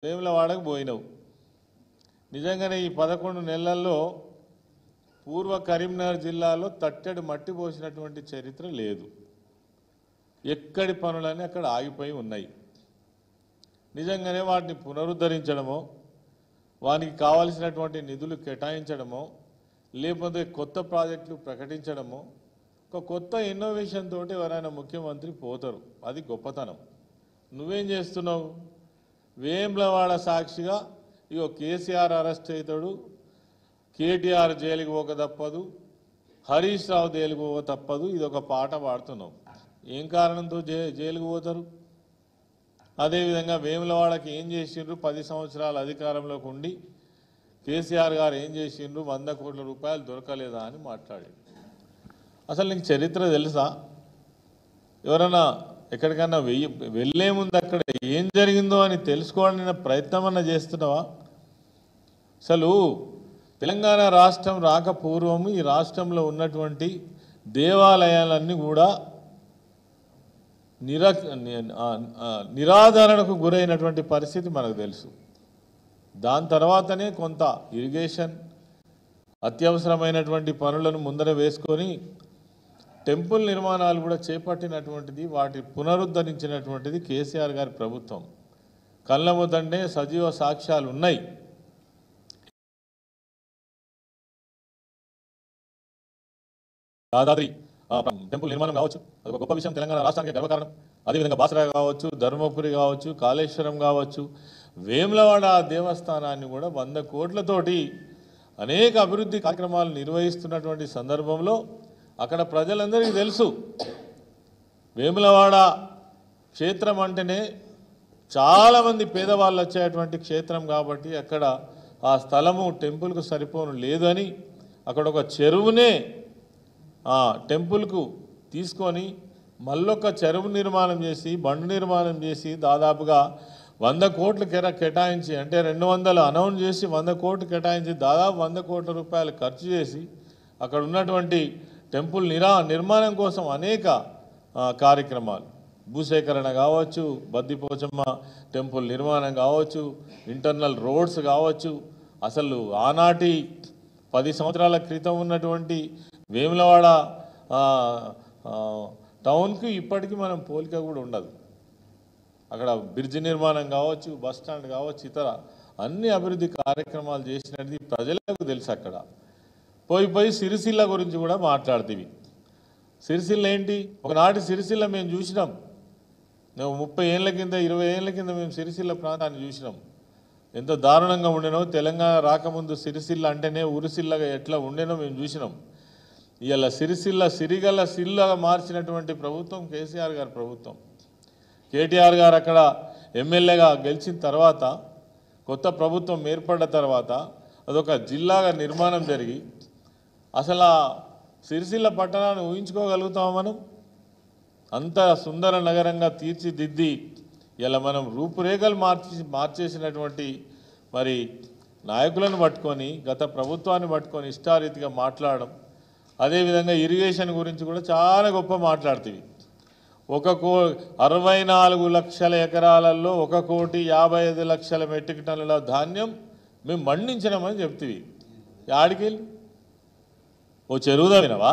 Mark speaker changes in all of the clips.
Speaker 1: వేములవాడకు పోయినావు. నిజంగానే ఈ 11 నెలల్లో పూర్వ కరీంనగర్ జిల్లాలో తట్టెడు మట్టి పోసినటువంటి చరిత్ర లేదు. ఎక్కడి పనులన్నీ అక్కడ ఆగిపోయి ఉన్నాయి. నిజంగానే వాటిని పునరుద్ధరించడమో, వానికి కావాల్సినటువంటి నిధులు కేటాయించడమో, లేకపోతే కొత్త ప్రాజెక్టులు ప్రకటించడమో, ఒక కొత్త ఇన్నోవేషన్ తోటి ఎవరైనా ముఖ్యమంత్రి పోతారు. అది గొప్పతనం. నువ్వేం చేస్తున్నావు? వేములవాడ సాక్షిగా ఇగో కేసీఆర్ అరెస్ట్ అవుతాడు, కేటీఆర్ జైలుకి పోక తప్పదు, హరీష్ రావు జైలుకి పోక తప్పదు, ఇది ఒక పాట పాడుతున్నావు. ఏం కారణంతో జైలుకు పోతారు? అదేవిధంగా వేములవాడకి ఏం చేసిండ్రు? 10 సంవత్సరాల అధికారంలోకి ఉండి కేసీఆర్ గారు ఏం చేసిండ్రు? 100 కోట్ల రూపాయలు దొరకలేదా అని మాట్లాడి. అసలు నీకు చరిత్ర తెలుసా? ఎవరన్నా ఎక్కడికన్నా వెళ్ళే ముందు అక్కడ ఏం జరిగిందో అని తెలుసుకోవాలని ప్రయత్నం చేస్తున్నావా? అసలు తెలంగాణ రాష్ట్రం రాకపూర్వము ఈ రాష్ట్రంలో ఉన్నటువంటి దేవాలయాలన్నీ కూడా నిరాదరణకు గురైనటువంటి పరిస్థితి మనకు తెలుసు. దాని తర్వాతనే కొంత ఇరిగేషన్ అత్యవసరమైనటువంటి పనులను ముందర వేసుకొని టెంపుల్ నిర్మాణాలు కూడా చేపట్టినటువంటిది, వాటి పునరుద్ధరించినటువంటిది కేసీఆర్ గారి ప్రభుత్వం. కళ్ళ ముందంటే సజీవ సాక్ష్యాలు ఉన్నాయి. దాదాద్రి టెంపుల్ నిర్మాణం కావచ్చు, అది ఒక గొప్ప విషయం, తెలంగాణ రాష్ట్రానికి గర్వకారణం. అదేవిధంగా బాసరా కావచ్చు, ధర్మపురి కావచ్చు, కాళేశ్వరం కావచ్చు, వేములవాడ దేవస్థానాన్ని కూడా 100 కోట్లతోటి అనేక అభివృద్ధి కార్యక్రమాలు నిర్వహిస్తున్నటువంటి సందర్భంలో అక్కడ ప్రజలందరికీ తెలుసు వేములవాడ క్షేత్రం అంటేనే చాలామంది పేదవాళ్ళు వచ్చేటువంటి క్షేత్రం కాబట్టి అక్కడ ఆ స్థలము టెంపుల్కు సరిపోను లేదని అక్కడ ఒక చెరువునే టెంపుల్కు తీసుకొని మళ్ళొక చెరువు నిర్మాణం చేసి, బండు నిర్మాణం చేసి దాదాపుగా 100 కోట్లు కేటాయించి, అంటే 200 అనౌన్స్ చేసి 100 కోట్లు కేటాయించి దాదాపు 100 కోట్ల రూపాయలు ఖర్చు చేసి అక్కడ ఉన్నటువంటి టెంపుల్ నిర్మాణం కోసం అనేక కార్యక్రమాలు, భూసేకరణ కావచ్చు, బద్దిపోచమ్మ టెంపుల్ నిర్మాణం కావచ్చు, ఇంటర్నల్ రోడ్స్ కావచ్చు, అసలు ఆనాటి 10 సంవత్సరాల క్రితం ఉన్నటువంటి వేములవాడ టౌన్కి ఇప్పటికీ మనం పోలిక కూడా ఉండదు. అక్కడ బ్రిడ్జి నిర్మాణం కావచ్చు, బస్ స్టాండ్ కావచ్చు, ఇతర అన్ని అభివృద్ధి కార్యక్రమాలు చేసినది ప్రజలకు తెలుసు. అక్కడ పోయి సిరిసిల్ల గురించి కూడా మాట్లాడుతీవి. సిరిసిల్ల ఏంటి? ఒకనాటి సిరిసిల్ల మేము చూసినాం. మేము 30 ఏళ్ళ కింద 20 ఏళ్ళ కింద మేము సిరిసిల్ల ప్రాంతాన్ని చూసినాం. ఎంత దారుణంగా ఉండేనో, తెలంగాణ రాకముందు సిరిసిల్ల అంటేనే ఉరిసిల్లగా ఎట్లా ఉండేనో మేము చూసినాం. ఇవాళ సిరిసిల్ల సిరిగల్ల సిల్లగా మార్చినటువంటి ప్రభుత్వం కేసీఆర్ గారి ప్రభుత్వం. కేటీఆర్ గారు అక్కడ ఎమ్మెల్యేగా గెలిచిన తర్వాత, కొత్త ప్రభుత్వం ఏర్పడ్డ తర్వాత అదొక జిల్లాగా నిర్మాణం జరిగి అసలు ఆ సిరిసిల్ల పట్టణాన్ని ఊహించుకోగలుగుతామా మనం? అంత సుందర నగరంగా తీర్చిదిద్ది ఇలా మనం రూపురేఖలు మార్చేసినటువంటి మరి నాయకులను పట్టుకొని, గత ప్రభుత్వాన్ని పట్టుకొని ఇష్టారీతిగా మాట్లాడడం. అదేవిధంగా ఇరిగేషన్ గురించి కూడా చాలా గొప్ప మాట్లాడుతుంది. 64 లక్షల ఎకరాలలో 1,55,00,000 మెట్రిక్ టన్నుల ధాన్యం మేము మండించినామని చెప్ತೀವಿ. యాడికి వెళ్ళి? ఓ చెరువు తవ్వినవా?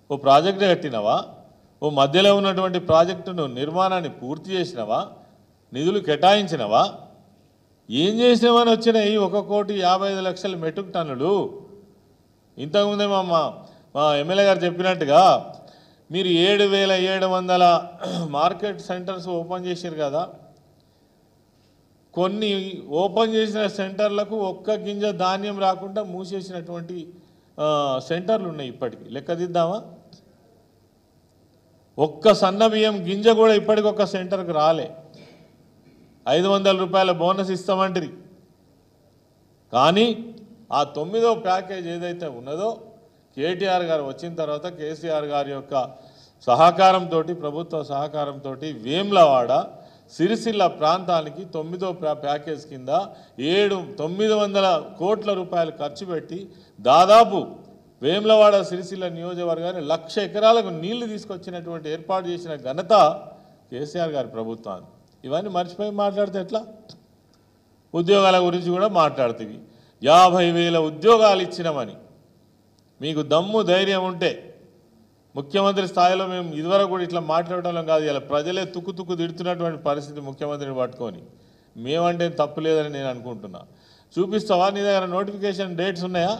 Speaker 1: ఓ ప్రాజెక్టు కట్టినవా? ఓ మధ్యలో ఉన్నటువంటి ప్రాజెక్టును నిర్మాణాన్ని పూర్తి చేసినవా? నిధులు కేటాయించినవా? ఏం చేసినామని వచ్చినాయి 1,55,00,000 మెట్రిక్ టన్నులు? ఇంతకుముందే మా ఎమ్మెల్యే గారు చెప్పినట్టుగా మీరు 7,700 మార్కెట్ సెంటర్స్ ఓపెన్ చేశారు కదా. కొన్ని ఓపెన్ చేసిన సెంటర్లకు ఒక్క గింజ ధాన్యం రాకుండా మూసేసినటువంటి సెంటర్లు ఉన్నాయి. ఇప్పటికి లెక్కదిద్దామా? ఒక్క సన్న బియ్యం గింజ కూడా ఇప్పటికి ఒక్క సెంటర్కి రాలే. 500 రూపాయల బోనస్ ఇస్తామంటారు. కానీ ఆ 9వ ప్యాకేజ్ ఏదైతే ఉన్నదో కేటీఆర్ గారు వచ్చిన తర్వాత కేసీఆర్ గారి యొక్క సహకారంతో, ప్రభుత్వ సహకారంతో వేములవాడ సిరిసిల్ల ప్రాంతానికి 9వ ప్యాకేజ్ కింద 900 కోట్ల రూపాయలు ఖర్చు పెట్టి దాదాపు వేములవాడ సిరిసిల్ల నియోజకవర్గాన్ని 1,00,000 ఎకరాలకు నీళ్లు తీసుకొచ్చినటువంటి ఏర్పాటు చేసిన ఘనత కేసీఆర్ గారి ప్రభుత్వాన్ని. ఇవన్నీ మర్చిపోయి మాట్లాడితే ఎట్లా? ఉద్యోగాల గురించి కూడా మాట్లాడుతుంది. 50,000 ఉద్యోగాలు ఇచ్చినామని మీకు దమ్ము ధైర్యం ఉంటే ముఖ్యమంత్రి స్థాయిలో మేము ఇదివరకు కూడా ఇట్లా మాట్లాడటం కాదు, ఇలా ప్రజలే తుక్కు తిడుతున్నటువంటి పరిస్థితి ముఖ్యమంత్రిని పట్టుకొని. మేమంటే తప్పు లేదని నేను అనుకుంటున్నా. చూపిస్తావా? నీ దగ్గర నోటిఫికేషన్ డేట్స్ ఉన్నాయా?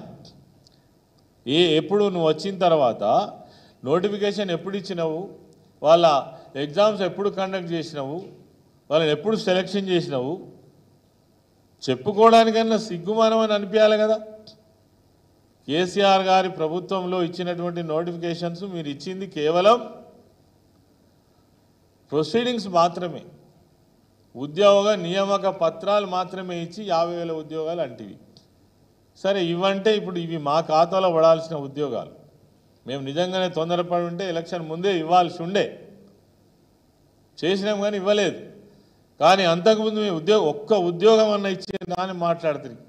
Speaker 1: ఎప్పుడు నువ్వు వచ్చిన తర్వాత నోటిఫికేషన్ ఎప్పుడు ఇచ్చినావు, వాళ్ళ ఎగ్జామ్స్ ఎప్పుడు కండక్ట్ చేసినావు, వాళ్ళని ఎప్పుడు సెలెక్షన్ చేసినావు, చెప్పుకోవడానికన్నా సిగ్గుమానం అని అనిపించాలి కదా. కేసీఆర్ గారి ప్రభుత్వంలో ఇచ్చినటువంటి నోటిఫికేషన్స్ మీరు ఇచ్చింది కేవలం ప్రొసీడింగ్స్ మాత్రమే, ఉద్యోగ నియామక పత్రాలు మాత్రమే ఇచ్చి 50,000 ఉద్యోగాలు అంటివి. సరే, ఇవంటే ఇప్పుడు ఇవి మా ఖాతాలో పడాల్సిన ఉద్యోగాలు. మేము నిజంగానే తొందరపడి ఉంటే ఎలక్షన్ ముందే ఇవ్వాల్సి ఉండే, చేసినాం కానీ ఇవ్వలేదు. కానీ అంతకుముందు మీ ఒక్క ఉద్యోగం అన్న ఇచ్చిందా అని మాట్లాడుతుంది.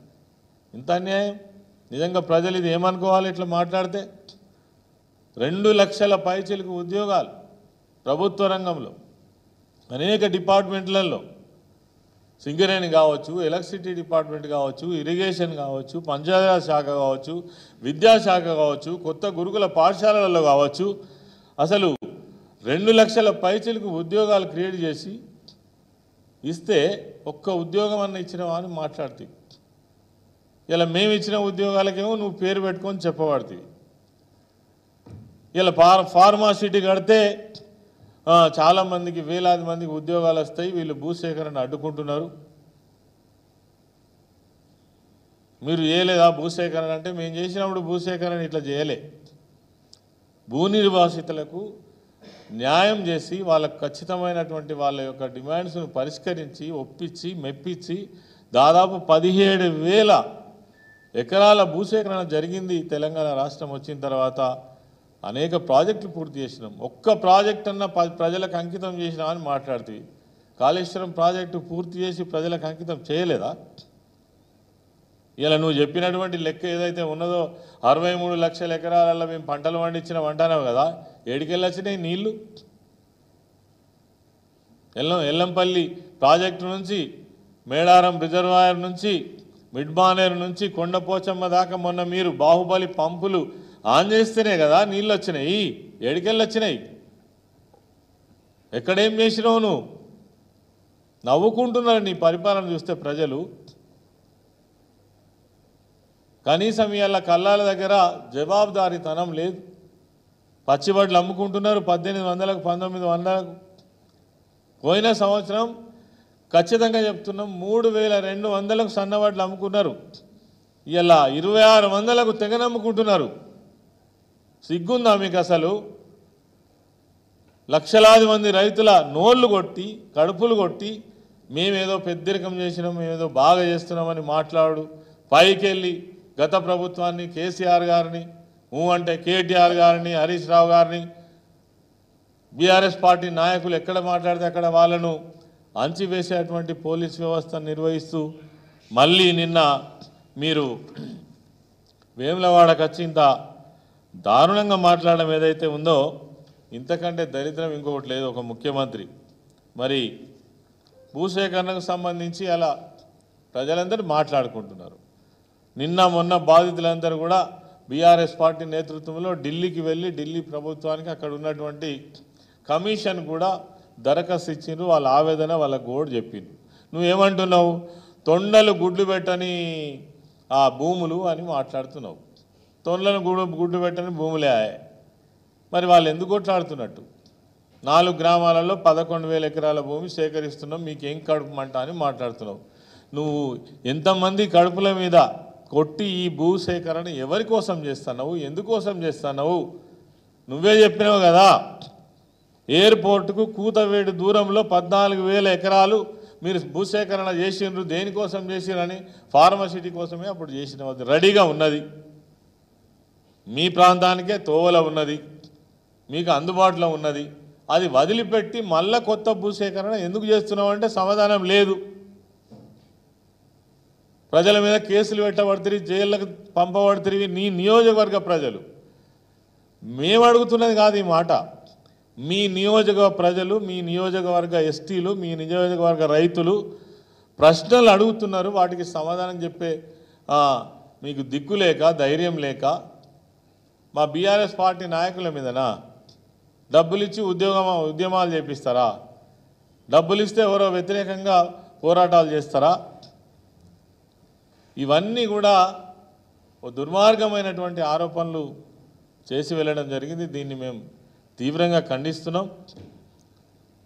Speaker 1: ఇంత అన్యాయం. నిజంగా ప్రజలు ఇది ఏమనుకోవాలి ఇట్లా మాట్లాడితే? 2 లక్షల పైచిలకు ఉద్యోగాలు ప్రభుత్వ రంగంలో అనేక డిపార్ట్మెంట్లలో, సింగరేణి కావచ్చు, ఎలక్ట్రిసిటీ డిపార్ట్మెంట్ కావచ్చు, ఇరిగేషన్ కావచ్చు, పంచాయతీరాజ్ శాఖ కావచ్చు, విద్యాశాఖ కావచ్చు, కొత్త గురుకుల పాఠశాలలలో కావచ్చు, అసలు 2 లక్షల పైచిలకు ఉద్యోగాలు క్రియేట్ చేసి ఇస్తే ఒక్క ఉద్యోగం అన్న ఇచ్చినావా అని మాట్లాడుతుంది. ఇలా మేము ఇచ్చిన ఉద్యోగాలకేమో నువ్వు పేరు పెట్టుకొని చెప్పబడుతుంది. ఇలా ఫార్మాసిటీ కడితే చాలామందికి, వేలాది మందికి ఉద్యోగాలు వస్తాయి, వీళ్ళు భూసేకరణ అడ్డుకుంటున్నారు. మీరు చేయలేదా భూసేకరణ అంటే? మేము చేసినప్పుడు భూసేకరణ ఇట్లా చేయలే. భూ నిర్వాసితులకు న్యాయం చేసి వాళ్ళకు ఖచ్చితమైనటువంటి వాళ్ళ యొక్క డిమాండ్స్ను పరిష్కరించి ఒప్పించి మెప్పించి దాదాపు 17,000 ఎకరాల భూసేకరణ జరిగింది. తెలంగాణ రాష్ట్రం వచ్చిన తర్వాత అనేక ప్రాజెక్టులు పూర్తి చేసినాం. ఒక్క ప్రాజెక్ట్ అన్న ప్రజలకు అంకితం చేసినామని మాట్లాడుతుంది. కాళేశ్వరం ప్రాజెక్టు పూర్తి చేసి ప్రజలకు అంకితం చేయలేదా? ఇలా నువ్వు చెప్పినటువంటి లెక్క ఏదైతే ఉన్నదో 63 లక్షల ఎకరాలలో మేము పంటలు పండించినాం అంటున్నావు కదా, ఏడికెళ్ళి వచ్చినాయి నీళ్లు? ఎల్లంపల్లి ప్రాజెక్టు నుంచి, మేడారం రిజర్వాయర్ నుంచి, మిడ్మానేరు నుంచి కొండపోచమ్మ దాకా మొన్న మీరు బాహుబలి పంపులు ఆన్ చేస్తేనే కదా నీళ్ళు వచ్చినాయి. ఏడికెళ్ళి వచ్చినాయి? ఎక్కడేం చేసినావు నువ్వు? నవ్వుకుంటున్నారు నీ పరిపాలన చూస్తే ప్రజలు. కనీసం ఇవాళ కల్లాల దగ్గర జవాబుదారీతనం లేదు. పచ్చిబడ్లు అమ్ముకుంటున్నారు 1800కు 1900కు. పోయిన సంవత్సరం ఖచ్చితంగా చెప్తున్నాం 3,200కు సన్నవడ్లు అమ్ముకున్నారు. ఇలా 2,600కు తెగనమ్ముకుంటున్నారు. సిగ్గుందా మీకు అసలు? లక్షలాది మంది రైతుల నోళ్లు కొట్టి, కడుపులు కొట్టి, మేమేదో పెద్దరికం చేసినాం, మేమేదో బాగా చేస్తున్నామని మాట్లాడు. పైకెళ్ళి గత ప్రభుత్వాన్ని, కేసీఆర్ గారిని, అంటే కేటీఆర్ గారిని, హరీష్ రావు గారిని, బీఆర్ఎస్ పార్టీ నాయకులు ఎక్కడ మాట్లాడితే అక్కడ వాళ్ళను అంచివేసేటువంటి పోలీస్ వ్యవస్థను నిర్వహిస్తూ మళ్ళీ నిన్న మీరు వేములవాడకు వచ్చి ఇంత దారుణంగా మాట్లాడడం ఏదైతే ఉందో, ఇంతకంటే దరిద్రం ఇంకొకటి లేదు. ఒక ముఖ్యమంత్రి మరి భూసేకరణకు సంబంధించి అలా ప్రజలందరూ మాట్లాడుకుంటున్నారు. నిన్న మొన్న బాధితులందరూ కూడా బీఆర్ఎస్ పార్టీ నేతృత్వంలో ఢిల్లీకి వెళ్ళి ఢిల్లీ ప్రభుత్వానికి అక్కడ ఉన్నటువంటి కమిషన్ కూడా దరఖాస్తు ఇచ్చిండ్రు. వాళ్ళ ఆవేదన, వాళ్ళ గోడు చెప్పిండ్రు. నువ్వేమంటున్నావు? తొండలు గుడ్లు పెట్టని ఆ భూములు అని మాట్లాడుతున్నావు. తొండలను గుడ్లు పెట్టని భూములే. మరి వాళ్ళు ఎందుకు కొట్లాడుతున్నట్టు? 4 గ్రామాలలో 11,000 ఎకరాల భూమి సేకరిస్తున్నాం, మీకేం కడుపుమంట అని మాట్లాడుతున్నావు. నువ్వు ఎంతమంది కడుపుల మీద కొట్టి ఈ భూ సేకరణ ఎవరి కోసం చేస్తున్నావు? ఎందుకోసం చేస్తున్నావు? నువ్వే చెప్పినావు కదా, ఎయిర్పోర్టుకు కూతవేడు దూరంలో 14,000 ఎకరాలు మీరు భూసేకరణ చేసిండ్రు. దేనికోసం చేసిరని? ఫార్మసిటీ కోసమే అప్పుడు చేసిన రెడీగా ఉన్నది. మీ ప్రాంతానికే తోవల ఉన్నది, మీకు అందుబాటులో ఉన్నది. అది వదిలిపెట్టి మళ్ళా కొత్త భూసేకరణ ఎందుకు చేస్తున్నావు అంటే సమాధానం లేదు. ప్రజల మీద కేసులు పెట్టబడుతుంది, జైళ్ళకు పంపబడుతుంది నీ నియోజకవర్గ ప్రజలు. మేము అడుగుతున్నది కాదు ఈ మాట. మీ నియోజక ప్రజలు, మీ నియోజకవర్గ ఎస్టీలు, మీ నియోజకవర్గ రైతులు ప్రశ్నలు అడుగుతున్నారు, వాటికి సమాధానం చెప్పే మీకు దిక్కు లేక, ధైర్యం లేక మా బీఆర్ఎస్ పార్టీ నాయకుల మీదనా డబ్బులు ఇచ్చి ఉద్యమాలు చేపిస్తారా? డబ్బులు ఇస్తే ఎవరో వ్యతిరేకంగా పోరాటాలు చేస్తారా? ఇవన్నీ కూడా ఓ దుర్మార్గమైనటువంటి ఆరోపణలు చేసి వెళ్ళడం జరిగింది. దీన్ని మేము తీవ్రంగా ఖండిస్తున్నాం.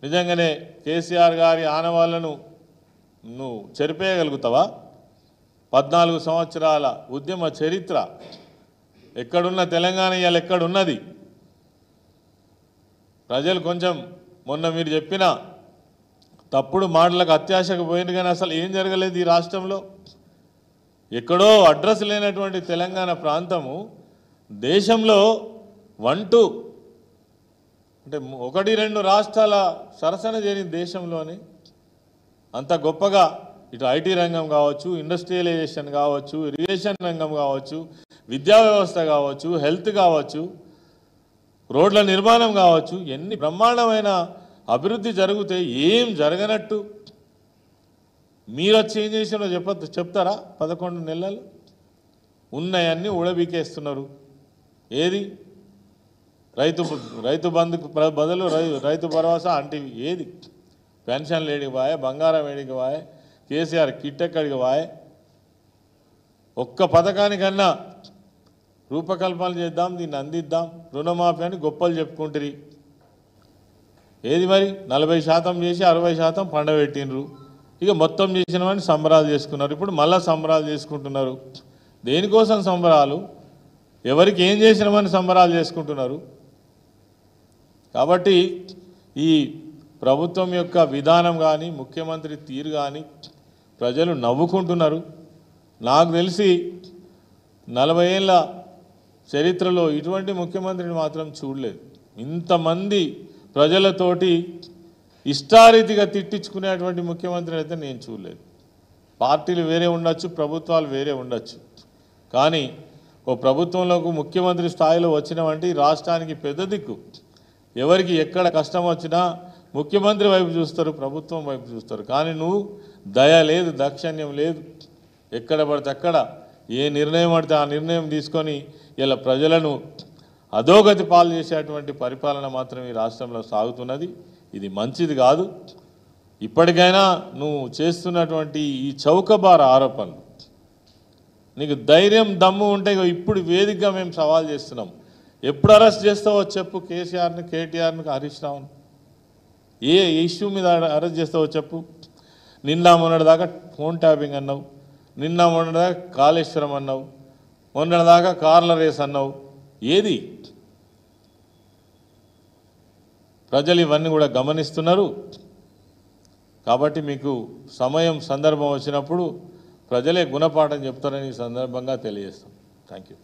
Speaker 1: నిజంగానే కేసీఆర్ గారి ఆనవాళ్లను నువ్వు చెరిపేయగలుగుతావా? 14 సంవత్సరాల ఉద్యమ చరిత్ర ఎక్కడున్న తెలంగాణ ఇవాళ ఎక్కడున్నది? ప్రజలు కొంచెం మొన్న మీరు చెప్పిన తప్పుడు మాటలకు అత్యాశకు పోయింది, కానీ అసలు ఏం జరగలేదు ఈ రాష్ట్రంలో. ఎక్కడో అడ్రస్ లేనటువంటి తెలంగాణ ప్రాంతము దేశంలో 1-2 అంటే 1-2 రాష్ట్రాల సరసన చేరింది దేశంలోని. అంత గొప్పగా ఇటు ఐటీ రంగం కావచ్చు, ఇండస్ట్రియలైజేషన్ కావచ్చు, ఇరిగేషన్ రంగం కావచ్చు, విద్యా వ్యవస్థ కావచ్చు, హెల్త్ కావచ్చు, రోడ్ల నిర్మాణం కావచ్చు, ఎన్ని బ్రహ్మాండమైన అభివృద్ధి జరిగితే ఏం జరగనట్టు మీరు వచ్చి ఏం చేసినో చెప్తారా? 11 నెలలు ఉన్నాయన్నీ ఉడబీకేస్తున్నారు. ఏది రైతు బంధుకు బదులు రైతు భరోసా అంటే ఏది? పెన్షన్లు ఏడికి పోయే, బంగారం ఏడికి పోయే, కేసీఆర్ కిట్ ఎక్కడికి పోయే? ఒక్క పథకానికన్నా రూపకల్పన చేద్దాం, దీన్ని అందిద్దాం, రుణమాఫీ అని గొప్పలు చెప్పుకుంటారు. ఏది మరి? 40% చేసి 60% పండబెట్టినరు. ఇక మొత్తం చేసినవని సంబరాలు చేసుకున్నారు. ఇప్పుడు మళ్ళీ సంబరాలు చేసుకుంటున్నారు. దేనికోసం సంబరాలు? ఎవరికి ఏం చేసినామని సంబరాలు చేసుకుంటున్నారు. కాబట్టి ఈ ప్రభుత్వం యొక్క విధానం కానీ, ముఖ్యమంత్రి తీరు కానీ ప్రజలు నవ్వుకుంటున్నారు. నాకు తెలిసి 40 ఏళ్ళ చరిత్రలో ఇటువంటి ముఖ్యమంత్రిని మాత్రం చూడలేదు. ఇంతమంది ప్రజలతోటి ఇష్టారీతిగా తిట్టించుకునేటువంటి ముఖ్యమంత్రిని అయితే నేను చూడలేదు. పార్టీలు వేరే ఉండొచ్చు, ప్రభుత్వాలు వేరే ఉండొచ్చు, కానీ ఓ ప్రభుత్వంలోకి ముఖ్యమంత్రి స్థాయిలో వచ్చినామంటే ఈ రాష్ట్రానికి పెద్ద దిక్కు. ఎవరికి ఎక్కడ కష్టం వచ్చినా ముఖ్యమంత్రి వైపు చూస్తారు, ప్రభుత్వం వైపు చూస్తారు. కానీ నువ్వు దయ లేదు, దాక్షిణ్యం లేదు. ఎక్కడ పడితే అక్కడ ఏ నిర్ణయం పడితే ఆ నిర్ణయం తీసుకొని ఇలా ప్రజలను అధోగతి పాలు చేసేటువంటి పరిపాలన మాత్రం ఈ రాష్ట్రంలో సాగుతున్నది. ఇది మంచిది కాదు. ఇప్పటికైనా నువ్వు చేస్తున్నటువంటి ఈ చౌకబార ఆరోపణలు, నీకు ధైర్యం దమ్ము ఉంటే ఇప్పుడు వేదికగా మేము సవాల్ చేస్తున్నాం. ఎప్పుడు అరెస్ట్ చేస్తావో చెప్పు. కేసీఆర్ని, కేటీఆర్ని, హరీష్ రావుని ఏ ఇష్యూ మీద అరెస్ట్ చేస్తావో చెప్పు. నిన్న మొన్నటిదాకా ఫోన్ ట్యాపింగ్ అన్నావు, నిన్న మొన్నటిదాకా కాళేశ్వరం అన్నావు, మొన్నటిదాకా కార్ల రేస్ అన్నావు. ఏది? ప్రజలు ఇవన్నీ కూడా గమనిస్తున్నారు. కాబట్టి మీకు సమయం, సందర్భం వచ్చినప్పుడు ప్రజలే గుణపాఠం చెప్తారని ఈ సందర్భంగా తెలియజేస్తాం. Thank you.